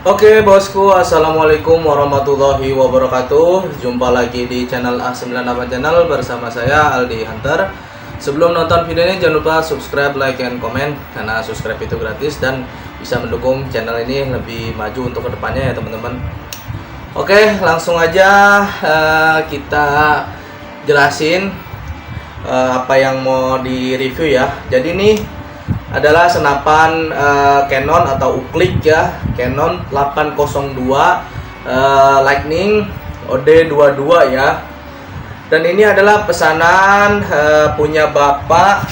Oke bosku, assalamualaikum warahmatullahi wabarakatuh. Jumpa lagi di channel A98 Channel bersama saya Aldi Hunter. Sebelum nonton video ini jangan lupa subscribe, like, and comment, karena subscribe itu gratis dan bisa mendukung channel ini lebih maju untuk kedepannya ya teman-teman. Oke, langsung aja kita jelasin apa yang mau di review ya. Jadi ini adalah senapan Canon atau uklik ya, Canon 802 Lightning OD22 ya. Dan ini adalah pesanan punya Bapak.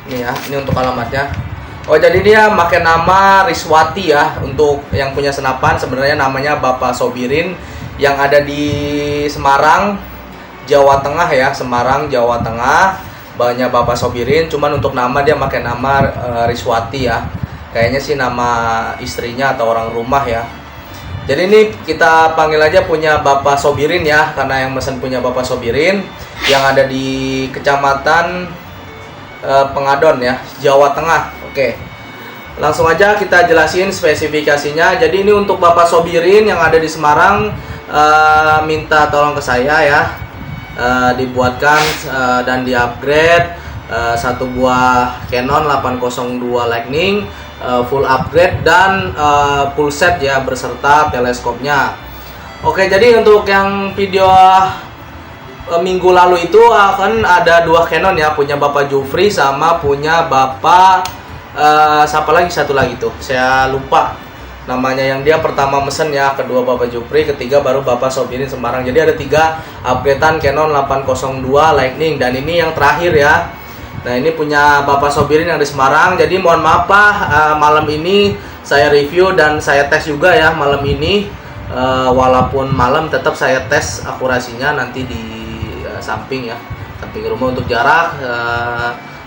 Ini ya, ini untuk alamatnya. Oh, jadi dia pakai nama Riswati ya untuk yang punya senapan. Sebenarnya namanya Bapak Sobirin yang ada di Semarang, Jawa Tengah ya, Semarang, Jawa Tengah. Banyak Bapak Sobirin, cuman untuk nama dia pakai nama Riswati ya. Kayaknya sih nama istrinya atau orang rumah ya. Jadi ini kita panggil aja punya Bapak Sobirin ya, karena yang mesen punya Bapak Sobirin yang ada di Kecamatan Pengadon ya, Jawa Tengah. Oke. Langsung aja kita jelasin spesifikasinya. Jadi ini untuk Bapak Sobirin yang ada di Semarang, minta tolong ke saya ya. Dibuatkan dan di-upgrade satu buah Canon 802 Lightning full upgrade dan full set ya berserta teleskopnya. Oke, jadi untuk yang video minggu lalu itu akan ada dua Canon ya, punya Bapak Jufri sama punya Bapak siapa lagi, satu lagi tuh saya lupa namanya, yang dia pertama mesen ya, kedua Bapak Jupri, ketiga baru Bapak Sobirin Semarang. Jadi ada 3 upgradean Canon 802 Lightning dan ini yang terakhir ya. Nah, ini punya Bapak Sobirin yang di Semarang. Jadi mohon maaf Pak, malam ini saya review dan saya tes juga ya malam ini. Walaupun malam tetap saya tes akurasinya nanti di samping ya, samping rumah untuk jarak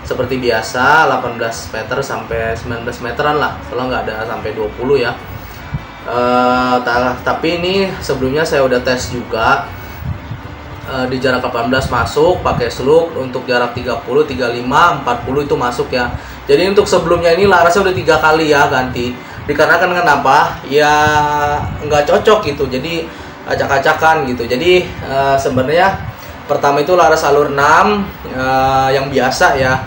seperti biasa 18 meter sampai 19 meteran lah, kalau nggak ada sampai 20 ya. Tapi ini sebelumnya saya udah tes juga di jarak 18 masuk pakai slug, untuk jarak 30, 35, 40 itu masuk ya. Jadi untuk sebelumnya ini larasnya udah 3 kali ya ganti. Dikarenakan kenapa? Ya nggak cocok gitu, jadi acak-acakan gitu. Jadi sebenarnya pertama itu laras alur 6 yang biasa ya.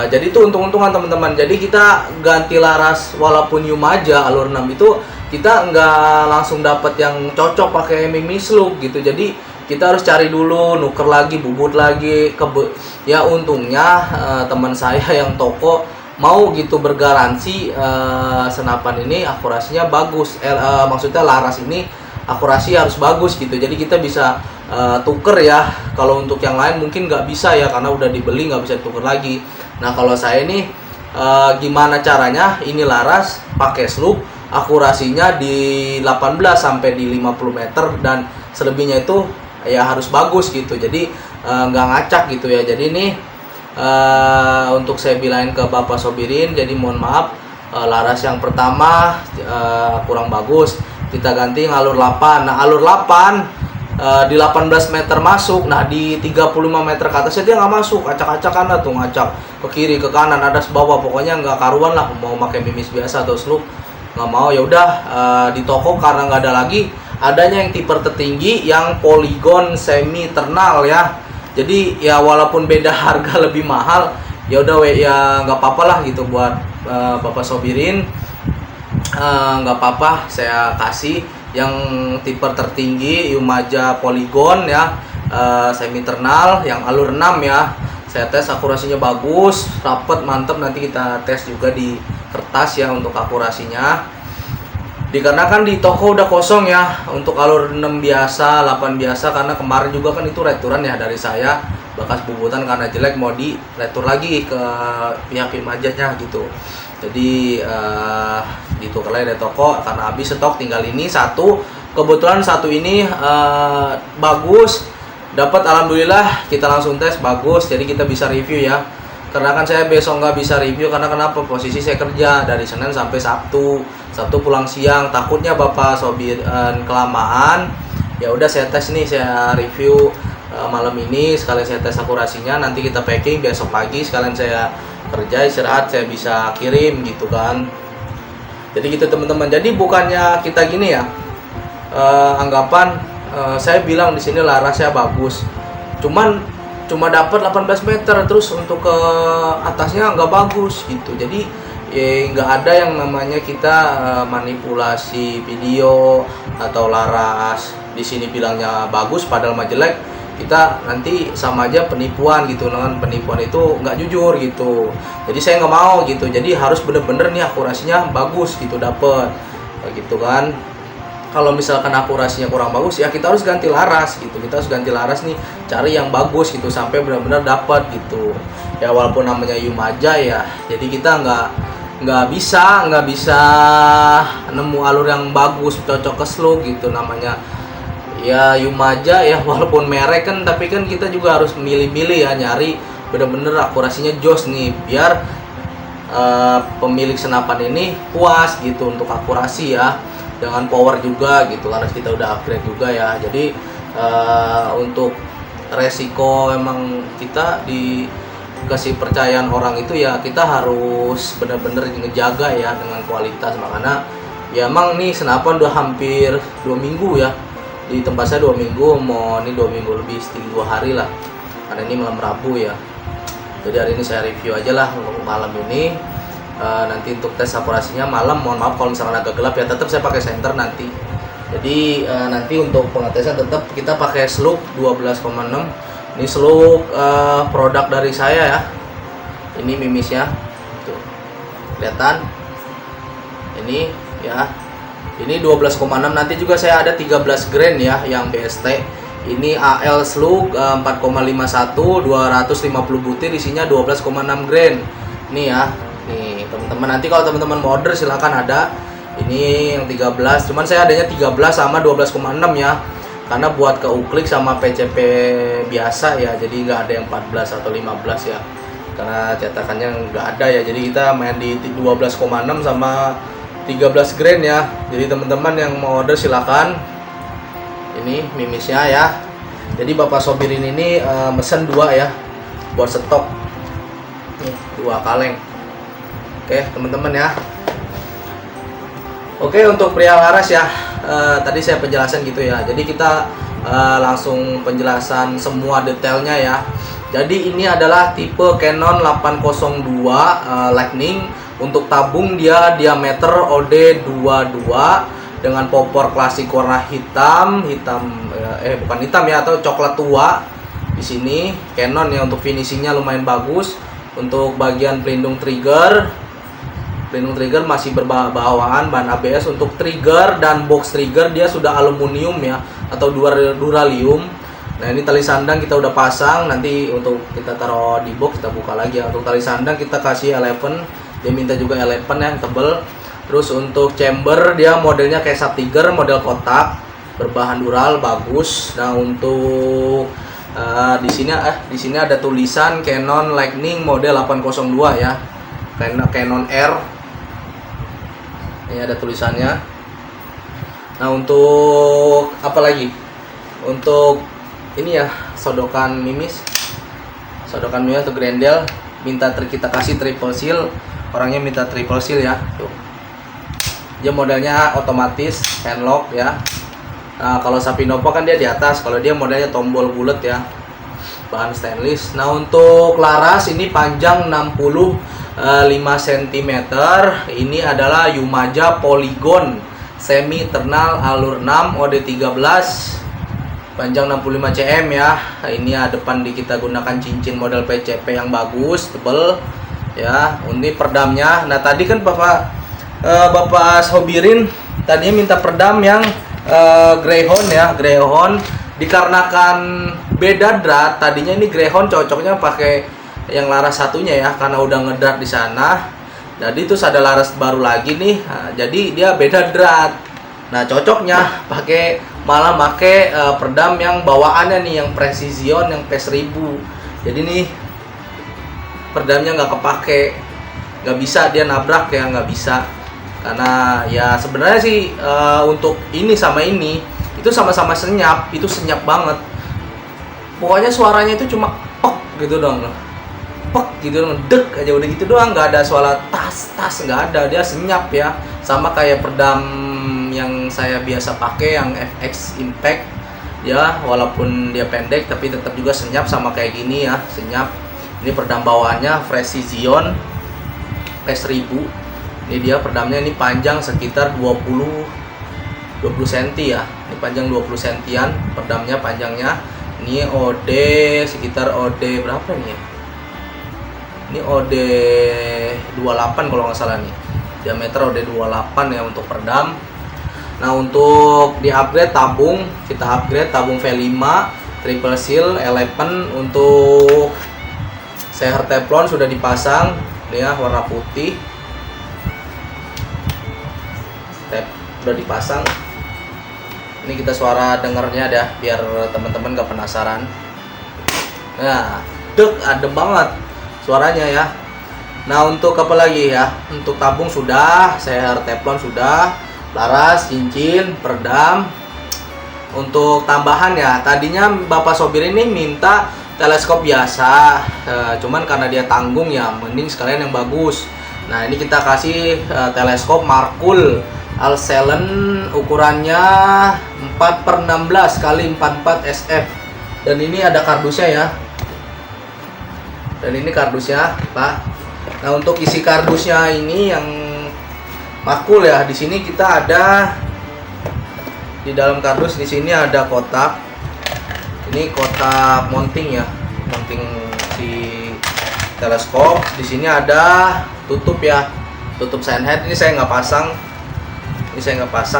Jadi itu untung-untungan teman-teman. Jadi kita ganti laras walaupun Yumaja alur 6 itu kita nggak langsung dapat yang cocok pakai mimi slug gitu. Jadi kita harus cari dulu, nuker lagi, bubut lagi. Ya untungnya teman saya yang toko mau gitu bergaransi senapan ini akurasinya bagus. Maksudnya laras ini akurasi harus bagus gitu. Jadi kita bisa tuker ya. Kalau untuk yang lain mungkin nggak bisa ya, karena udah dibeli nggak bisa tuker lagi. Nah, kalau saya ini gimana caranya? Ini laras pakai slug, akurasinya di 18 sampai di 50 meter dan selebihnya itu ya harus bagus gitu. Jadi nggak ngacak gitu ya. Jadi ini untuk saya bilangin ke Bapak Sobirin, jadi mohon maaf, laras yang pertama kurang bagus, kita ganti alur 8. Nah, alur 8 di 18 meter masuk, nah di 35 meter ke atasnya dia nggak masuk, acak-acakan lah tuh, ngacak ke kiri ke kanan atas bawah, pokoknya nggak karuan lah. Mau pakai mimis biasa atau slug nggak mau. Ya udah, di toko karena nggak ada lagi, adanya yang tipe tertinggi yang poligon semi ternal ya. Jadi ya walaupun beda harga lebih mahal, ya udah ya nggak apa-apa lah gitu buat Bapak Sobirin, nggak apa-apa saya kasih yang tipe tertinggi Yumaja poligon ya, semi ternal yang alur 6 ya. Saya tes akurasinya bagus, rapet, mantep. Nanti kita tes juga di kertas ya untuk akurasinya. Dikarenakan di toko udah kosong ya untuk alur 6 biasa, 8 biasa, karena kemarin juga kan itu returan ya dari saya, bekas bubutan karena jelek mau di retur lagi ke pihak Yumajanya gitu. Jadi ditukar lagi dari toko karena habis stok, tinggal ini satu. Kebetulan satu ini bagus, dapat, alhamdulillah kita langsung tes bagus, jadi kita bisa review ya. Karena kan saya besok nggak bisa review, karena kenapa, posisi saya kerja dari Senin sampai Sabtu pulang siang, takutnya Bapak Sobirin kelamaan. Ya udah saya tes nih, saya review malam ini, sekalian saya tes akurasinya, nanti kita packing besok pagi, sekalian saya kerja istirahat saya bisa kirim gitu kan. Jadi gitu teman-teman. Jadi bukannya kita gini ya, anggapan saya bilang di sini larasnya bagus, cuma dapat 18 meter, terus untuk ke atasnya nggak bagus gitu. Jadi ya nggak ada yang namanya kita manipulasi video atau laras di sini bilangnya bagus padahal mah jelek. Kita nanti sama aja penipuan gitu kan. Penipuan itu nggak jujur gitu. Jadi saya nggak mau gitu. Jadi harus bener-bener nih akurasinya bagus gitu dapet gitu kan. Kalau misalkan akurasinya kurang bagus ya kita harus ganti laras gitu. Kita harus ganti laras nih, cari yang bagus gitu sampai benar-benar dapat gitu. Ya walaupun namanya Yumaja ya, jadi kita nggak bisa nemu alur yang bagus cocok ke slug gitu. Namanya ya Yumaja ya, walaupun merek kan, tapi kan kita juga harus milih-milih ya, nyari bener-bener akurasinya jos nih biar pemilik senapan ini puas gitu untuk akurasi ya, dengan power juga gitu karena kita udah upgrade juga ya. Jadi untuk resiko emang kita dikasih percayaan orang itu ya kita harus bener-bener ngejaga ya dengan kualitas. Makanya ya emang nih senapan udah hampir 2 minggu ya di tempat saya, 2 minggu, mau ini 2 minggu lebih, 2 hari lah karena ini malam Rabu ya. Jadi hari ini saya review aja lah untuk malam ini. Nanti untuk tes akurasinya malam, mohon maaf kalau misalkan agak gelap ya, tetap saya pakai senter nanti. Jadi nanti untuk pengetesan tetap kita pakai slug 12,6. Ini slug produk dari saya ya, ini mimisnya tuh kelihatan ini ya. Ini 12,6, nanti juga saya ada 13 grain ya yang BST. Ini AL slug 4,51 250 butir, isinya 12,6 grain. Ini ya. Nih, teman-teman, nanti kalau teman-teman mau order silakan ada. Ini yang 13, cuman saya adanya 13 sama 12,6 ya. Karena buat ke uklik sama PCP biasa ya. Jadi nggak ada yang 14 atau 15 ya. Karena cetakannya nggak ada ya. Jadi kita main di 12,6 sama 13 grain ya. Jadi teman-teman yang mau order silakan. Ini mimisnya ya. Jadi Bapak Sobirin ini mesen 2 ya buat stok. Nih, 2 kaleng. Oke, teman-teman ya. Oke, untuk pria laras ya. Tadi saya penjelasan gitu ya. Jadi kita langsung penjelasan semua detailnya ya. Jadi ini adalah tipe Canon 802 Lightning. Untuk tabung dia diameter OD22 dengan popor klasik warna hitam bukan hitam ya, atau coklat tua. Di sini Canon ya, untuk finishingnya lumayan bagus. Untuk bagian pelindung trigger masih berbawaan bahan ABS. Untuk trigger dan box trigger dia sudah aluminium ya, atau duralium. Nah ini tali sandang kita udah pasang, nanti untuk kita taruh di box kita buka lagi ya. Untuk tali sandang kita kasih 11, dia minta juga 11 yang tebel. Terus untuk chamber dia modelnya kayak Sub Tiger, model kotak, berbahan dural bagus. Nah untuk di sini ada tulisan Canon Lightning model 802 ya, Canon R. Ini ada tulisannya. Nah untuk apa lagi? Untuk ini ya, sodokan mimis atau grendel, minta kita kasih triple seal. Orangnya minta triple seal ya. Tuh. Dia modelnya otomatis handlock ya. Nah, kalau Sapinova kan dia di atas, kalau dia modelnya tombol bulat ya. Bahan stainless. Nah, untuk laras ini panjang 65 cm. Ini adalah Yumaja Polygon semi internal alur 6 OD13. Panjang 65 cm ya. Ini depan kita gunakan cincin model PCP yang bagus, tebel ya. Ini perdamnya. Nah, tadi kan Bapak Sobirin tadinya minta perdam yang Greyhound ya, Greyhound. Dikarenakan beda drat, tadinya ini Greyhound cocoknya pakai yang laras satunya ya, karena udah ngedrat di sana. Jadi terus ada laras baru lagi nih. Nah, jadi dia beda drat. Nah, cocoknya malah pakai perdam yang bawaannya nih, yang Precision yang P1000. Jadi nih perdamnya nggak kepake, nggak bisa dia nabrak ya, nggak bisa. Karena ya sebenarnya sih untuk ini sama ini itu sama-sama senyap, itu senyap banget. Pokoknya suaranya itu cuma gitu dong. pek gitu, ngedek aja udah gitu doang, nggak ada suara tas nggak ada, dia senyap ya, sama kayak peredam yang saya biasa pakai yang FX Impact ya, walaupun dia pendek tapi tetap juga senyap sama kayak gini ya, senyap. Ini peredam bawaannya Precision P1000. Ini dia peredamnya, ini panjang sekitar 20 cm ya. Ini panjang 20 cm peredamnya, panjangnya. Ini OD sekitar OD berapa nih ya? Ini OD 28 kalau nggak salah nih. Diameter OD 28 ya untuk peredam. Nah, untuk di upgrade tabung, kita upgrade tabung V5 triple seal eleven. Untuk seher teflon sudah dipasang nih ya, warna putih. Udah dipasang. Ini kita suara dengernya dah biar teman-teman gak penasaran. Nah, adem banget suaranya ya. Nah, untuk apa lagi ya? Untuk tabung sudah, seher teflon sudah, laras, cincin, peredam. Untuk tambahan ya, tadinya Bapak sopir ini minta teleskop biasa, cuman karena dia tanggung ya, mending sekalian yang bagus. Nah, ini kita kasih teleskop Markul Alcelen, ukurannya 4/16 x 44 SF. Dan ini ada kardusnya ya. Dan ini kardusnya, Pak. Nah, untuk isi kardusnya ini yang Markul ya, di sini kita ada di dalam kardus, di sini ada kotak. Ini kotak mounting ya, mounting si teleskop. Di sini ada tutup ya, tutup sign head. Ini saya nggak pasang,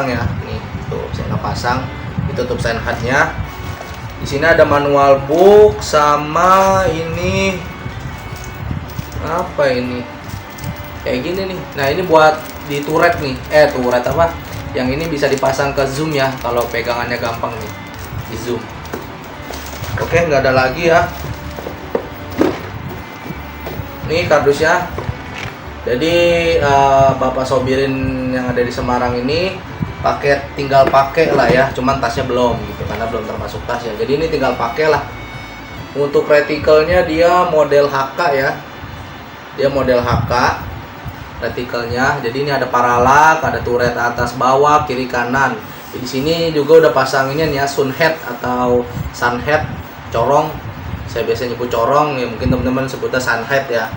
ya. Nih, tuh saya nggak pasang. Ini tutup sign headnya. Di sini ada manual book sama ini apa ini? Kayak gini nih. Nah, ini buat di turret nih. Turret apa? Yang ini bisa dipasang ke zoom ya, kalau pegangannya gampang nih, di zoom. Oke, nggak ada lagi ya. Ini kardusnya. Jadi Bapak sobirin yang ada di Semarang ini tinggal pakai lah ya. Cuman tasnya belum gitu, karena belum termasuk tas ya. Jadi ini tinggal pakai lah. Untuk retikelnya dia model HK ya. Dia model HK retikelnya. Jadi ini ada paralak, ada turret atas bawah, kiri kanan. Di sini juga udah pasanginnya nih ya, sunhead atau sunhead, corong. Saya biasanya nyebut corong ya, mungkin teman-teman sebutnya sunhead ya.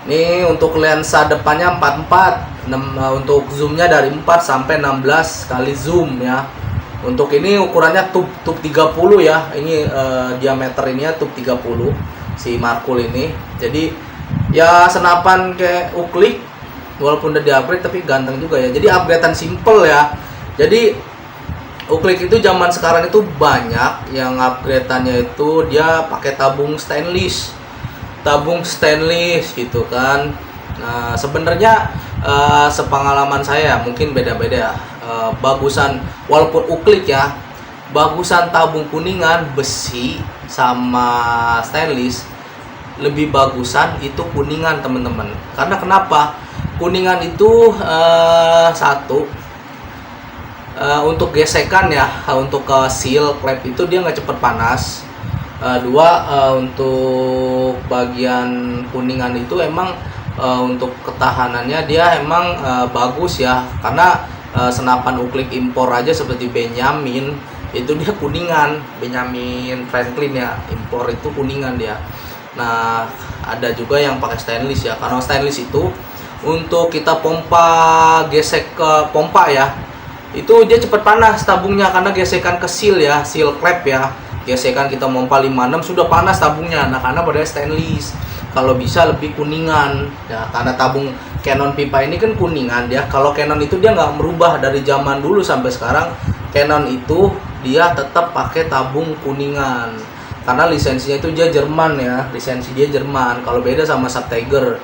Ini untuk lensa depannya 44, untuk zoomnya dari 4 sampai 16 kali zoom ya. Untuk ini ukurannya tub 30 ya. Ini diameter ininya tub 30 si Markul ini. Jadi ya senapan kayak Uklik, walaupun udah di-upgrade tapi ganteng juga ya. Jadi upgradean simple ya. Jadi Uklik itu zaman sekarang itu banyak yang upgradeannya itu dia pakai tabung stainless gitu kan. Nah, sebenarnya sepengalaman saya mungkin beda-beda. Bagusan walaupun Uklik ya, bagusan tabung kuningan besi sama stainless, lebih bagusan itu kuningan teman-teman. Karena kenapa? Kuningan itu satu, untuk gesekan ya, untuk ke seal klep itu dia nggak cepet panas. Dua, untuk bagian kuningan itu emang untuk ketahanannya dia emang bagus ya, karena senapan Uklik impor aja seperti Benjamin itu dia kuningan, Benjamin Franklin ya, impor itu kuningan dia. Nah, ada juga yang pakai stainless ya, karena stainless itu untuk kita pompa, gesek ke pompa ya, itu dia cepat panas tabungnya karena gesekan ke seal ya, seal klep ya. Gesekan kita pompa 56 sudah panas tabungnya. Nah, karena pada stainless, kalau bisa lebih kuningan ya, karena tabung Canon pipa ini kan kuningan ya. Kalau Canon itu dia nggak merubah dari zaman dulu sampai sekarang. Canon itu dia tetap pakai tabung kuningan karena lisensinya itu dia Jerman ya, lisensi dia Jerman. Kalau beda sama Subtiger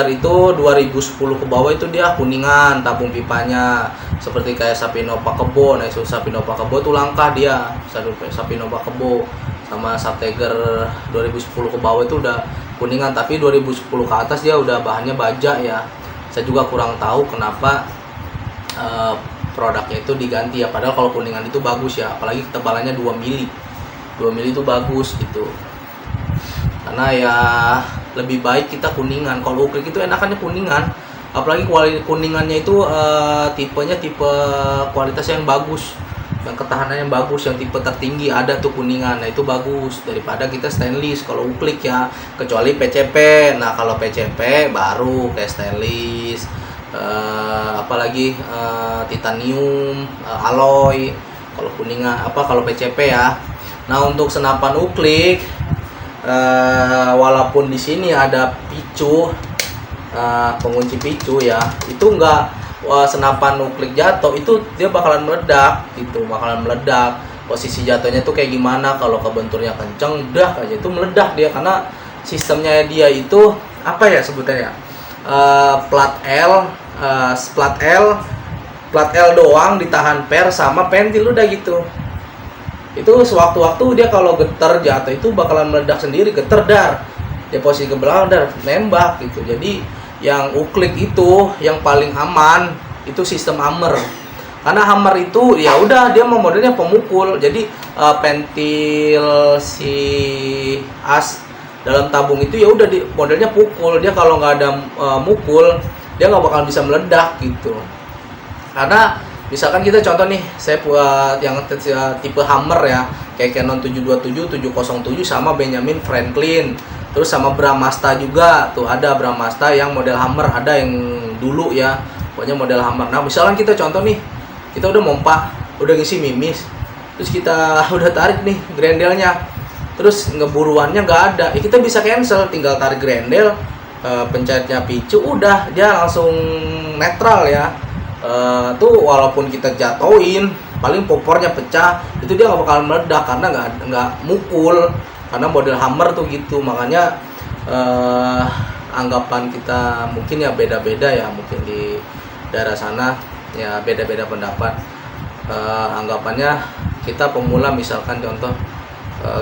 itu 2010 ke bawah itu dia kuningan tabung pipanya, seperti kayak Sapinova Kebo. Nah, itu Sapinova Kebo tuh langkah dia, Sapinova Kebo sama Subtiger 2010 ke bawah itu udah kuningan, tapi 2010 ke atas dia udah bahannya baja ya. Saya juga kurang tahu kenapa produknya itu diganti ya, padahal kalau kuningan itu bagus ya, apalagi ketebalannya 2 mili itu bagus gitu. Karena ya lebih baik kita kuningan. Kalau uklik itu enakannya kuningan, apalagi kuningannya itu tipenya tipe kualitasnya yang bagus, yang ketahanannya bagus, yang tipe tertinggi ada tuh kuningan. Nah itu bagus daripada kita stainless kalau uklik ya, kecuali PCP. Nah kalau PCP baru kayak stainless, apalagi titanium, alloy. Kalau kuningan kalau PCP ya. Nah untuk senapan uklik, walaupun di sini ada picu, pengunci picu ya, itu enggak senapan uklik jatuh itu dia bakalan meledak gitu, bakalan meledak. Posisi jatuhnya tuh kayak gimana, kalau kebenturnya kenceng dah aja itu meledak dia, karena sistemnya dia itu apa ya sebutannya, plat L doang ditahan per sama pentil udah gitu. Itu sewaktu-waktu dia kalau getar jatuh itu bakalan meledak sendiri, getar dar dia posisi ke belakang dar nembak gitu. Jadi yang uklik itu yang paling aman itu sistem hammer, karena hammer itu ya udah dia mau modelnya pemukul. Jadi pentil si as dalam tabung itu ya udah modelnya pukul. Dia kalau nggak ada mukul dia nggak bakal bisa meledak gitu. Karena misalkan kita contoh nih, saya buat yang tipe hammer ya, kayak Canon 727, 707 sama Benjamin Franklin, terus sama Bramasta juga tuh, ada Bramasta yang model hammer, ada yang dulu ya pokoknya model hammer. Nah misalkan kita contoh nih, kita udah mompa, udah ngisi mimis, terus kita udah tarik nih grendelnya, terus ngeburuannya nggak ada ya, kita bisa cancel, tinggal tarik grendel, pencetnya picu, udah dia langsung netral ya. Tuh walaupun kita jatoin paling popornya pecah, itu dia nggak bakal meledak karena nggak mukul, karena model hammer tuh gitu. Makanya anggapan kita mungkin ya beda-beda ya, mungkin di daerah sana ya beda-beda pendapat. Anggapannya kita pemula, misalkan contoh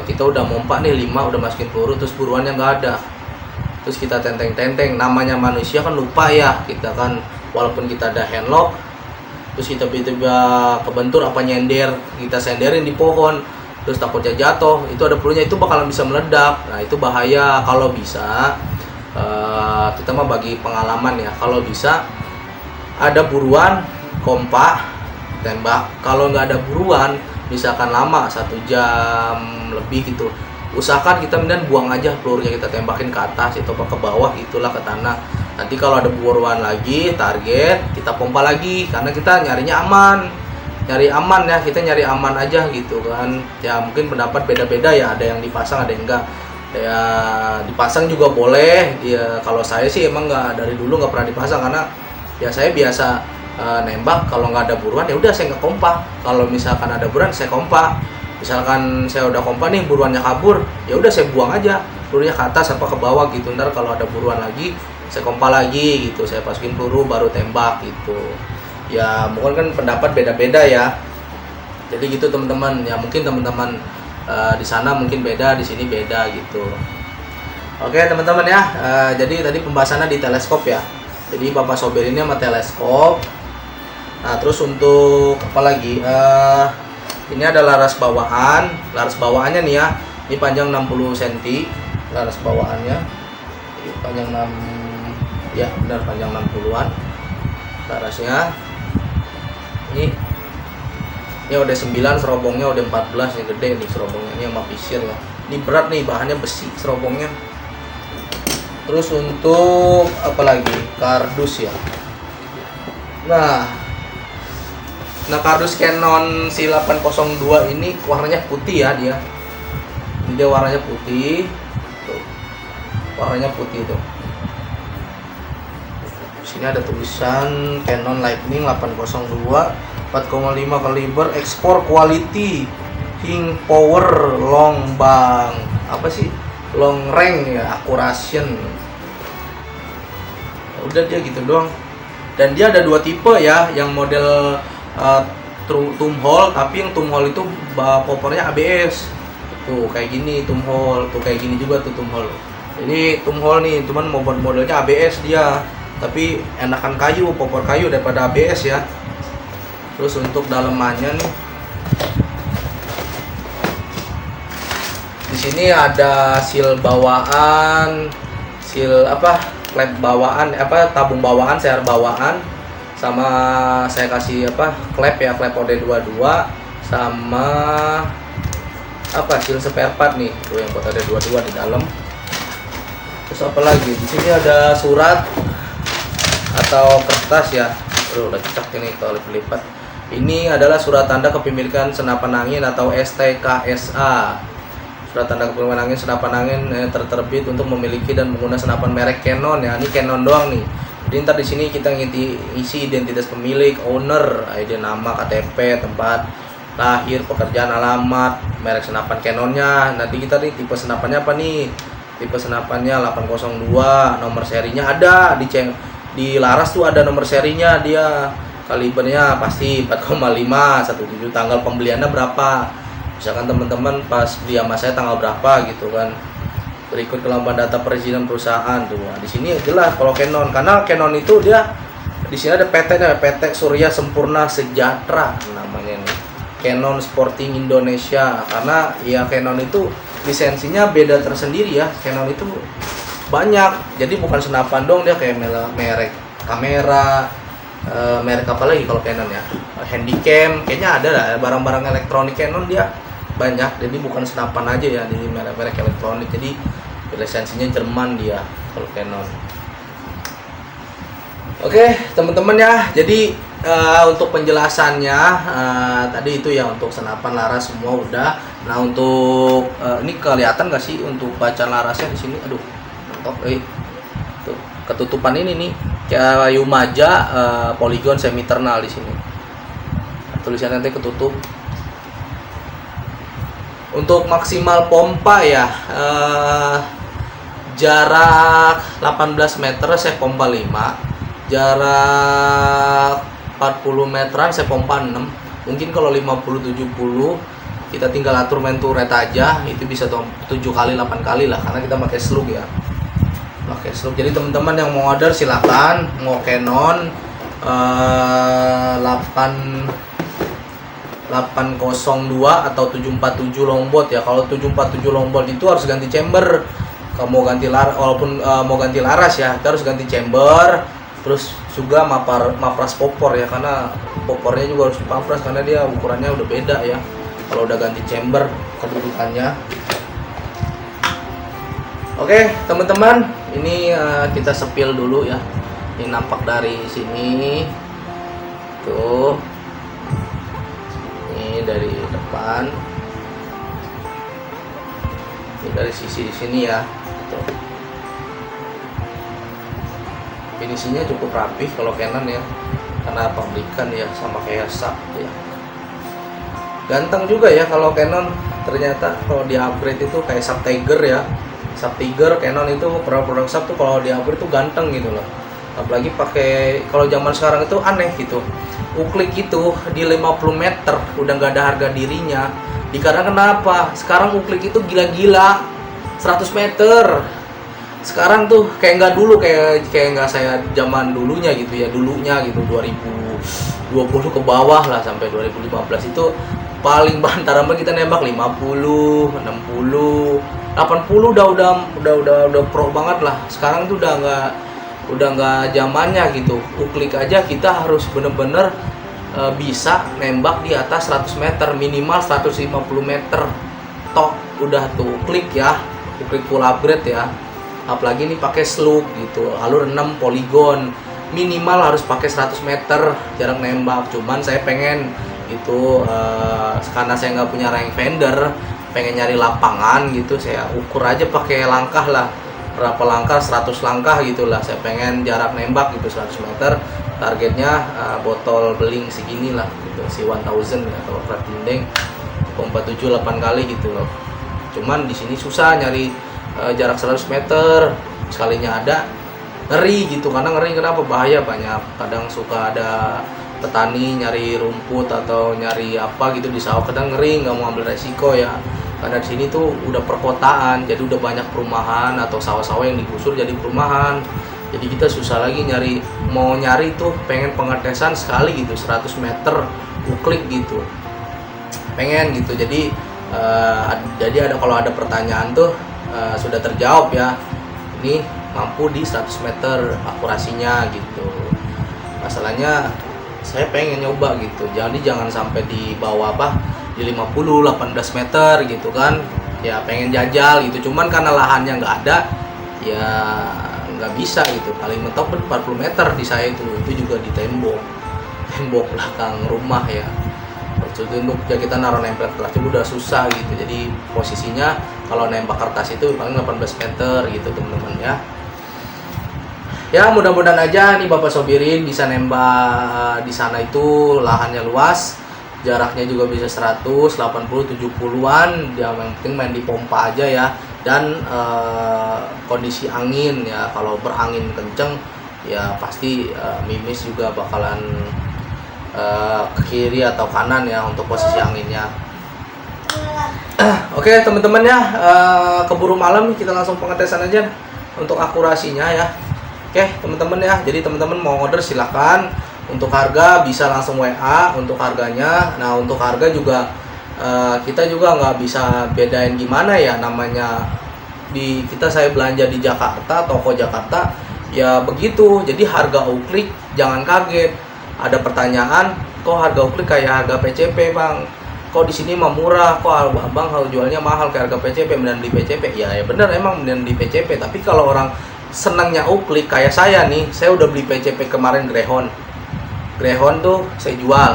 kita udah mompa nih 5, udah masukin peluru terus buruannya nggak ada, terus kita tenteng-tenteng, namanya manusia kan lupa ya, kita kan walaupun kita ada handlock, terus kita tiba-tiba kebentur apa nyender, kita senderin di pohon, terus takutnya jatuh, itu ada pelurunya, itu bakalan bisa meledak. Nah itu bahaya. Kalau bisa kita mah bagi pengalaman ya, kalau bisa ada buruan kompak tembak. Kalau nggak ada buruan, misalkan lama 1 jam lebih gitu, usahakan kita kemudian buang aja pelurunya, kita tembakin ke atas itu ke bawah, itulah ke tanah. Nanti kalau ada buruan lagi target, kita pompa lagi, karena kita nyarinya aman, nyari aman ya, kita nyari aman aja gitu kan. Ya mungkin pendapat beda-beda ya, ada yang dipasang ada yang enggak ya, dipasang juga boleh ya. Kalau saya sih emang nggak, dari dulu nggak pernah dipasang, karena ya saya biasa nembak, kalau nggak ada buruan ya udah saya nggak kompak, kalau misalkan ada buruan saya kompak. Misalkan saya udah kompak nih, buruannya kabur, ya udah saya buang aja pelurunya ke atas apa ke bawah gitu. Ntar kalau ada buruan lagi saya kompak lagi gitu, saya masukin peluru baru tembak gitu. Ya mungkin kan pendapat beda-beda ya, jadi gitu teman-teman ya. Mungkin teman-teman di sana mungkin beda, di sini beda gitu. Oke teman-teman ya, jadi tadi pembahasannya di teleskop ya. Jadi Bapak Sober ini sama teleskop. Nah terus untuk apa lagi, ini ada laras bawahan. Laras bawahannya nih ya, ini panjang 60 cm laras bawahannya, ini panjang 6, ya benar panjang 60-an larasnya. Ini udah 9, serobongnya udah 14, yang gede nih serobongnya, ini sama pisir ya. Ini berat nih, bahannya besi serobongnya. Terus untuk apa lagi, kardus ya. Nah kardus Canon C802 ini warnanya putih ya dia. Ini dia warnanya putih. Tuh. Warnanya putih tuh. Sini ada tulisan Canon Lightning 802 4,5 kaliber, export quality, hing power, long bang, apa sih, long range ya, accuracy. Udah dia gitu doang. Dan dia ada 2 tipe ya, yang model tumhole, tapi yang tumhole itu popornya ABS. Tuh kayak gini tumhole, tuh kayak gini juga tuh tumhole. Ini tumhole nih, cuman modelnya ABS dia, tapi enakan kayu, popor kayu daripada ABS ya. Terus untuk dalemannya nih, di sini ada seal bawaan, seal apa klep bawaan apa tabung bawaan, share bawaan, sama saya kasih apa klep ya, klep OD22 sama apa seal spare part nih tuh yang buat OD22 di dalam. Terus apa lagi di sini ada surat atau kertas ya. Udah cocok ini kalau lipat. Ini adalah surat tanda kepemilikan senapan angin atau STKSA. Surat tanda kepemilikan angin senapan angin terterbit untuk memiliki dan menggunakan senapan merek Canon ya. Ini Canon doang nih. Jadi ntar di sini kita isi identitas pemilik, owner, ID, nama, KTP, tempat lahir, pekerjaan, alamat, merek senapan Canonnya. Nanti kita nih tipe senapannya apa nih? Tipe senapannya 802, nomor serinya ada di laras tuh ada nomor serinya, dia kalibernya pasti 4,5 17, tanggal pembeliannya berapa, misalkan teman-teman pas beli sama saya tanggal berapa gitu kan. Berikut kelompokan data perizinan perusahaan tuh. Nah, di sini jelas kalau Canon, karena Canon itu dia di sini ada PT-nya, PT Surya Sempurna Sejahtera namanya nih, Canon Sporting Indonesia. Karena ya Canon itu lisensinya beda tersendiri ya, Canon itu banyak, jadi bukan senapan dong, dia kayak merek kamera, merek apa lagi kalau Canon ya, handycam, kayaknya ada lah barang-barang elektronik Canon dia banyak, jadi bukan senapan aja ya, di merek-merek elektronik, jadi lisensinya Jerman dia kalau Canon. Oke teman-teman ya, jadi untuk penjelasannya tadi itu ya, untuk senapan laras semua udah. Nah untuk ini kelihatan gak sih untuk baca larasnya di sini? Aduh, tuh ketutupan ini nih kayu maja poligon semiternal di sini. Tulisannya nanti ketutup. Untuk maksimal pompa ya, jarak 18 meter saya pompa 5, jarak 40 meteran saya pompa 6. Mungkin kalau 50-70 kita tinggal atur main turret aja, itu bisa 7 kali 8 kali lah, karena kita pakai slug ya, pakai slug. Jadi teman-teman yang mau order silakan, mau Canon 802 atau 747 longboard ya. Kalau 747 longboard itu harus ganti chamber. Kalau mau ganti walaupun mau ganti laras ya, kita harus ganti chamber. Terus juga mapras popor ya, karena popornya juga harus dipapras karena dia ukurannya udah beda ya kalau udah ganti chamber kedudukannya. Oke teman-teman, ini kita sepil dulu ya. Ini nampak dari sini tuh, ini dari depan, ini dari sisi sini ya tuh. Finishingnya cukup rapih kalau Canon ya, karena pabrikan ya, sama kayak Sub ya. Ganteng juga ya kalau Canon, ternyata kalau di upgrade itu kayak Sub Tiger ya, Sub Tiger Canon itu produk Sub tuh kalau di upgrade tuh ganteng gitu loh. Apalagi pakai, kalau zaman sekarang itu aneh gitu, uklik itu di 50 meter udah nggak ada harga dirinya. Dikarenakan kenapa? Sekarang uklik itu gila-gila 100 meter. Sekarang tuh kayak nggak dulu, kayak nggak saya zaman dulunya gitu ya, dulunya gitu 2020 ke bawah lah sampai 2015 itu paling bantaran kita nembak 50, 60, 80 udah pro banget lah. Sekarang tuh udah nggak zamannya gitu. Uklik aja kita harus bener-bener bisa nembak di atas 100 meter, minimal 150 meter. Tok udah tuh uklik ya, uklik full upgrade ya. Apalagi ini pakai slug gitu, alur 6 poligon, minimal harus pakai 100 meter jarak nembak. Cuman saya pengen itu karena saya nggak punya rangefinder, pengen nyari lapangan gitu, saya ukur aja pakai langkah lah, berapa langkah, 100 langkah gitulah. Saya pengen jarak nembak gitu 100 meter, targetnya botol beling segini lah gitu, si 1000 atau plat dinding pompa 7-8 kali gitu loh. Cuman di sini susah nyari jarak 100 meter, sekalinya ada ngeri gitu. Karena ngeri kenapa? Bahaya banyak, kadang suka ada petani nyari rumput atau nyari apa gitu di sawah, kadang ngeri, nggak mau ambil resiko ya. Karena di sini tuh udah perkotaan, jadi udah banyak perumahan atau sawah-sawah yang digusur jadi perumahan. Jadi kita susah lagi mau nyari tuh, pengen pengetesan sekali gitu 100 meter uklik gitu, pengen gitu. Jadi ada, kalau ada pertanyaan tuh sudah terjawab ya. Ini mampu di 100 meter akurasinya gitu. Masalahnya saya pengen nyoba gitu, jadi jangan sampai di bawah di 50 18 meter gitu kan ya, pengen jajal gitu, cuman karena lahannya nggak ada ya nggak bisa gitu. Paling mentok 40 meter di saya itu juga di tembok belakang rumah ya. Untuk ya kita naruh nempel kertas itu udah susah gitu, jadi posisinya kalau nembak kertas itu paling 18 meter gitu teman-teman ya. Ya mudah-mudahan aja nih Bapak Sobirin bisa nembak di sana, itu lahannya luas, jaraknya juga bisa 100, 80, 70-an, yang penting main di pompa aja ya. Dan kondisi angin ya, kalau berangin kenceng ya pasti mimis juga bakalan ke kiri atau kanan ya untuk posisi anginnya. Oke teman-teman ya, keburu malam, kita langsung pengetesan aja untuk akurasinya ya. Oke teman-teman ya, jadi teman-teman mau order silakan. Untuk harga bisa langsung WA untuk harganya. Nah untuk harga juga kita juga nggak bisa bedain gimana ya, namanya saya belanja di Jakarta, toko Jakarta ya begitu. Jadi harga uklik jangan kaget. Ada pertanyaan, kok harga uklik kayak harga PCP bang? Kok di sini mah murah? Kok abang kalau jualnya mahal kayak harga PCP? Mending di PCP? Ya bener emang mending di PCP. Tapi kalau orang senangnya uklik kayak saya nih, saya udah beli PCP kemarin Greyhound tuh saya jual,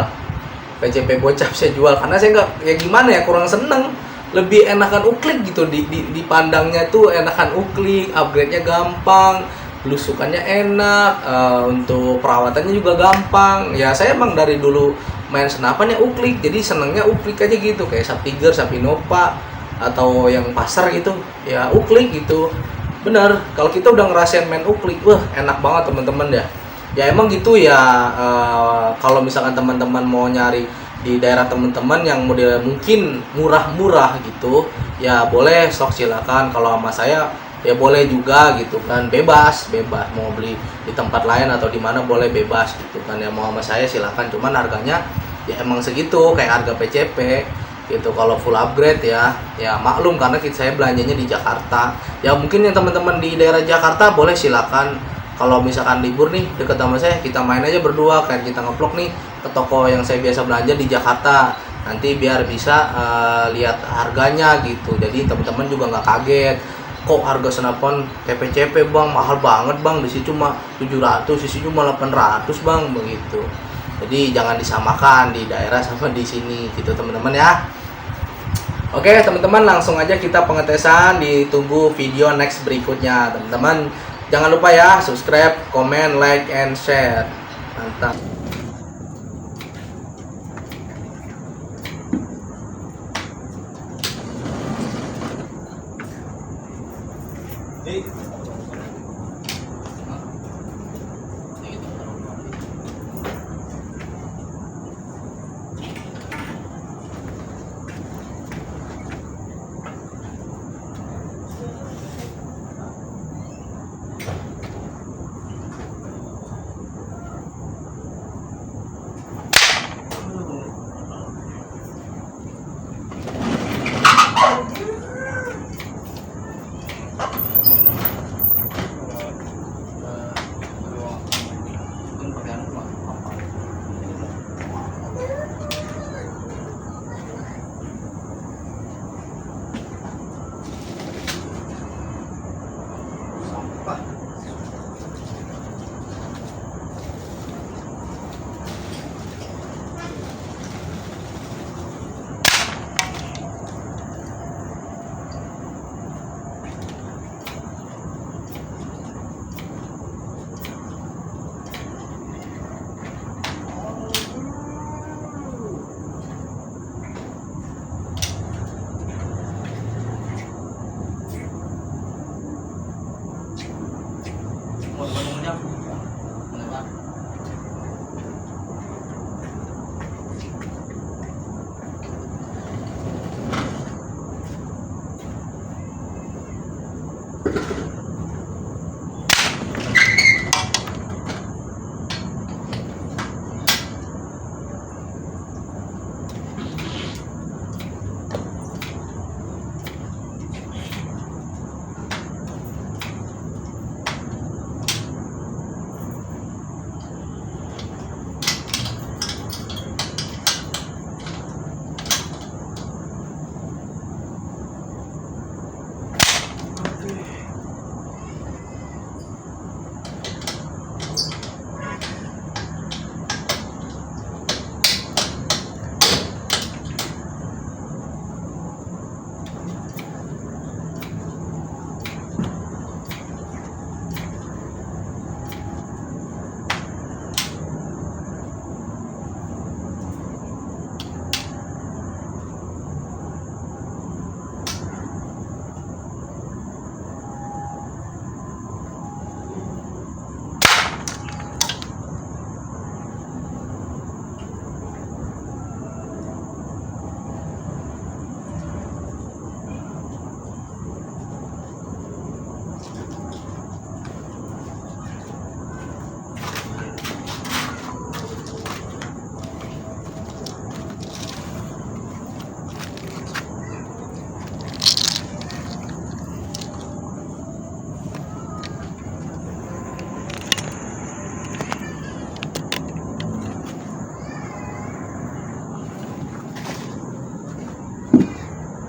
PCP bocah saya jual karena saya nggak ya gimana ya, kurang seneng, lebih enakan uklik gitu, dipandangnya tuh enakan uklik, upgrade-nya gampang, belusukannya enak, untuk perawatannya juga gampang ya. Saya emang dari dulu main senapan ya uklik, jadi senengnya uklik aja gitu, kayak Saptiger, Sapinova atau yang pasar gitu ya uklik gitu. Bener, kalau kita udah ngerasain main uklik, wah enak banget teman-teman ya. Ya emang gitu ya, kalau misalkan teman-teman mau nyari di daerah teman-teman yang model mungkin murah-murah gitu, ya boleh sok silakan. Kalau sama saya ya boleh juga gitu kan, bebas mau beli di tempat lain atau di mana boleh bebas gitu kan ya. Mau sama saya silakan, cuman harganya ya emang segitu kayak harga PCP gitu. Kalau full upgrade ya maklum karena saya belanjanya di Jakarta ya. Mungkin yang teman-teman di daerah Jakarta boleh silakan, kalau misalkan libur nih deket sama saya, kita main aja berdua, kayak kita ngeplok nih ke toko yang saya biasa belanja di Jakarta, nanti biar bisa lihat harganya gitu. Jadi teman-teman juga nggak kaget, kok harga senapan PCP bang mahal banget bang, di sini cuma 700, di sini cuma 800 bang, begitu. Jadi jangan disamakan di daerah sama di sini gitu teman-teman ya. Oke teman-teman, langsung aja kita pengetesan, ditunggu video next berikutnya teman-teman. Jangan lupa ya subscribe, komen, like, and share. Mantap.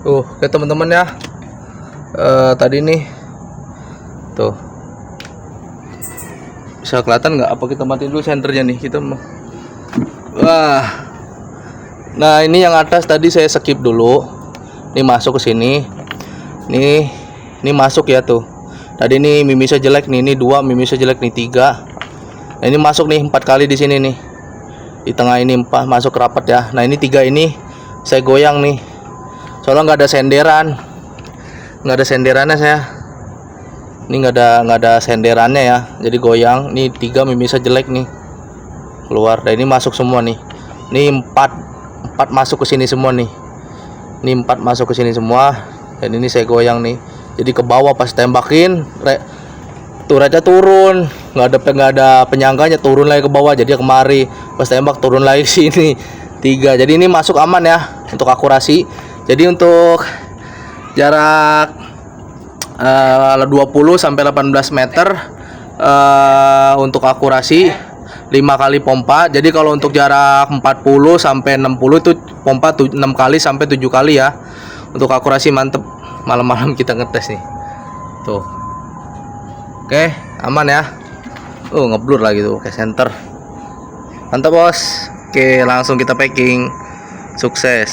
Oke teman-teman ya. Tadi nih tuh bisa kelihatan nggak? Apa kita matiin dulu senternya nih? Kita wah. Nah ini yang atas tadi saya skip dulu. Ini masuk ke sini. Ini masuk ya tuh. Tadi ini mimisnya jelek nih. Ini 2, mimisnya jelek nih 3. Nah ini masuk nih 4 kali di sini nih. Di tengah ini 4 masuk rapat ya. Nah ini 3 ini saya goyang nih. Soalnya nggak ada senderan. Nggak ada senderannya saya. Ini nggak ada senderannya ya. Jadi goyang. Ini 3 mimisnya jelek nih. Keluar. Dan ini masuk semua nih. Ini 4 masuk ke sini semua nih. Ini 4 masuk ke sini semua. Dan ini saya goyang nih. Jadi ke bawah pas tembakin turretnya turun, nggak ada penyangganya, turun lagi ke bawah, jadi kemari pas tembak turun lagi sini 3. Jadi ini masuk aman ya untuk akurasi. Jadi untuk jarak 20 sampai 18 meter untuk akurasi 5 kali pompa. Jadi kalau untuk jarak 40 sampai 60 itu pompa 6 kali sampai 7 kali ya. Untuk akurasi mantep. Malam-malam kita ngetes nih. Tuh. Oke, aman ya. Ngeblur lagi tuh kayak center. Mantap, Bos. Oke, langsung kita packing. Sukses.